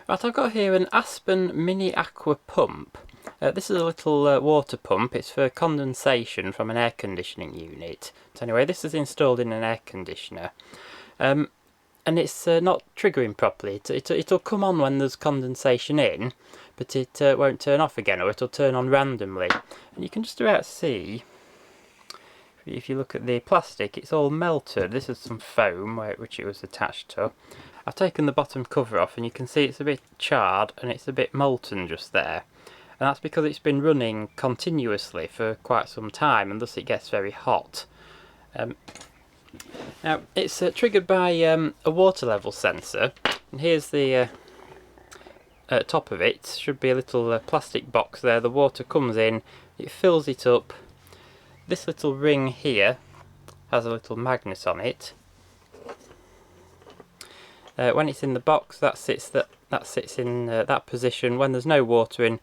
Right, I've got here an Aspen mini Aqua pump. This is a little water pump. It's for condensation from an air conditioning unit. So anyway, this is installed in an air conditioner. And it's not triggering properly. It'll come on when there's condensation in, but it won't turn off again, or it'll turn on randomly. And you can just about see, if you look at the plastic, it's all melted. This is some foam which it was attached to. I've taken the bottom cover off and you can see it's a bit charred and it's a bit molten just there. And that's because it's been running continuously for quite some time, and thus it gets very hot. Now it's triggered by a water level sensor, and here's the top of it. Should be a little plastic box there. The water comes in, it fills it up. This little ring here has a little magnet on it. When it's in the box, that sits in that position. When there's no water in,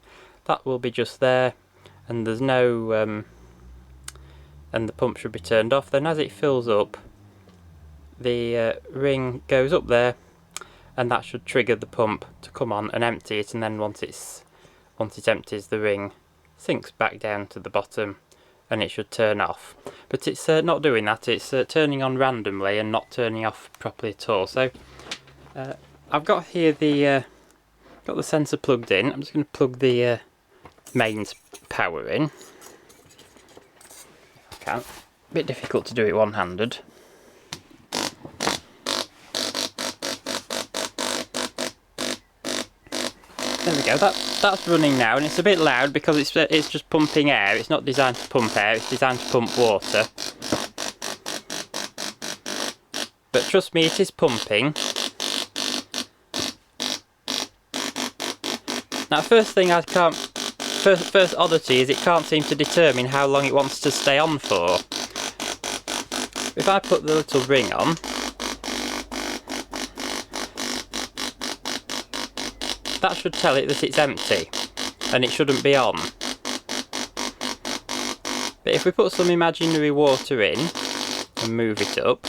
that will be just there, and there's no and the pump should be turned off. Then as it fills up, the ring goes up there, and that should trigger the pump to come on and empty it. And then once it empties, the ring sinks back down to the bottom, and it should turn off. But it's not doing that. It's turning on randomly and not turning off properly at all. So I've got here got the sensor plugged in. I'm just going to plug the mains power in. If I can. A bit difficult to do it one-handed. There we go. That's running now, and it's a bit loud because it's just pumping air. It's not designed to pump air. It's designed to pump water. But trust me, it is pumping. Now, first oddity is it can't seem to determine how long it wants to stay on for. If I put the little ring on, that should tell it that it's empty, and it shouldn't be on. But if we put some imaginary water in and move it up,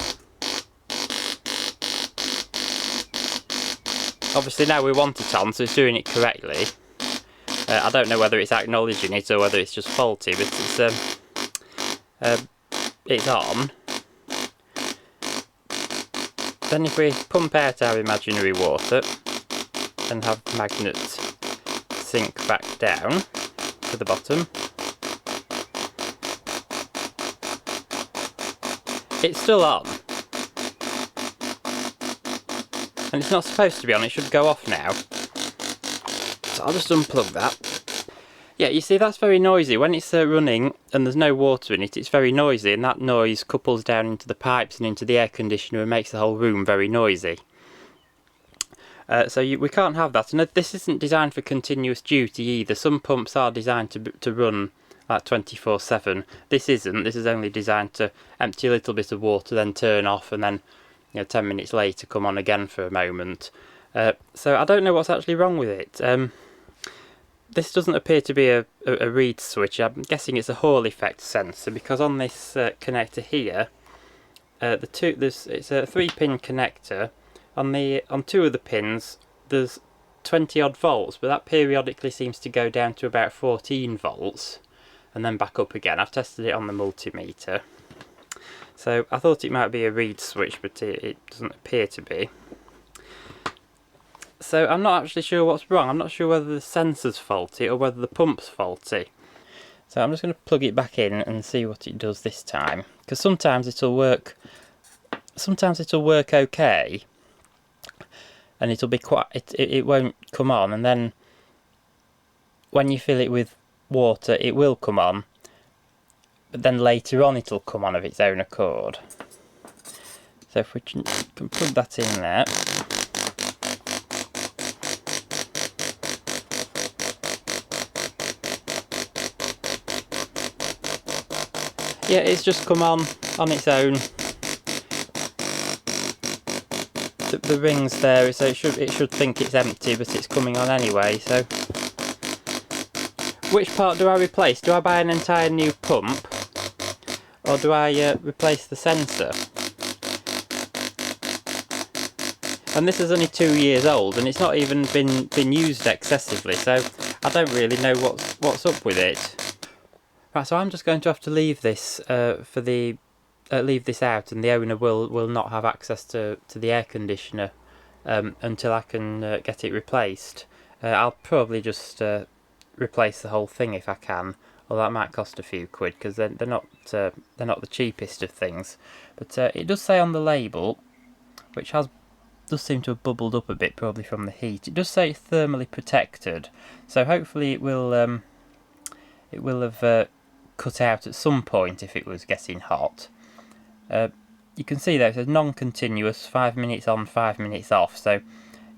obviously now we want it on, so it's doing it correctly. I don't know whether it's acknowledging it or whether it's just faulty, but it's on. Then if we pump out our imaginary water and have magnets sink back down to the bottom, it's still on. And it's not supposed to be on, it should go off now. So I'll just unplug that. Yeah, you see, that's very noisy. When it's running and there's no water in it, it's very noisy, and that noise couples down into the pipes and into the air conditioner and makes the whole room very noisy. So we can't have that, and this isn't designed for continuous duty either. Some pumps are designed to run like 24/7. This isn't. This is only designed to empty a little bit of water, then turn off, and then 10 minutes later come on again for a moment. So I don't know what's actually wrong with it. This doesn't appear to be a reed switch. I'm guessing it's a Hall effect sensor, because on this connector here, it's a 3-pin connector. On 2 of the pins there's 20 odd volts, but that periodically seems to go down to about 14 volts and then back up again. I've tested it on the multimeter. So I thought it might be a reed switch, but it doesn't appear to be. So I'm not actually sure what's wrong. I'm not sure whether the sensor's faulty or whether the pump's faulty. So I'm just going to plug it back in and see what it does this time. Because sometimes it'll work okay, and it'll be it won't come on, and then when you fill it with water it will come on, but then later on it'll come on of its own accord. So if we can plug that in there. Yeah, it's just come on its own. The ring's there, so it should think it's empty, but it's coming on anyway. So, which part do I replace? Do I buy an entire new pump, or do I replace the sensor? And this is only 2 years old, and it's not even been used excessively, so I don't really know what's up with it. Right, so I'm just going to have to leave this leave this out, and the owner will not have access to the air conditioner until I can get it replaced. I'll probably just replace the whole thing if I can, although that might cost a few quid because they're not the cheapest of things. But it does say on the label, which does seem to have bubbled up a bit, probably from the heat. It does say it's thermally protected, so hopefully it will have cut out at some point if it was getting hot. You can see there it says non-continuous, 5 minutes on, 5 minutes off. So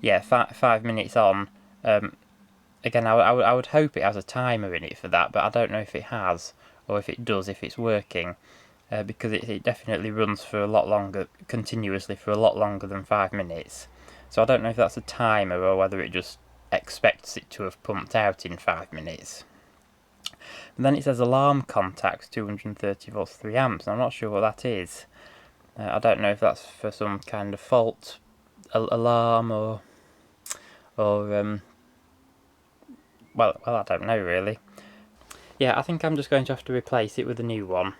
yeah, 5 minutes on. Again, I would hope it has a timer in it for that, but I don't know if it has, or if it does, if it's working, because it definitely runs for a lot longer, continuously for a lot longer than 5 minutes. So I don't know if that's a timer or whether it just expects it to have pumped out in 5 minutes. And then it says alarm contacts 230 volts 3 amps, and I'm not sure what that is. I don't know if that's for some kind of fault alarm or well, I don't know really. Yeah, I think I'm just going to have to replace it with a new one.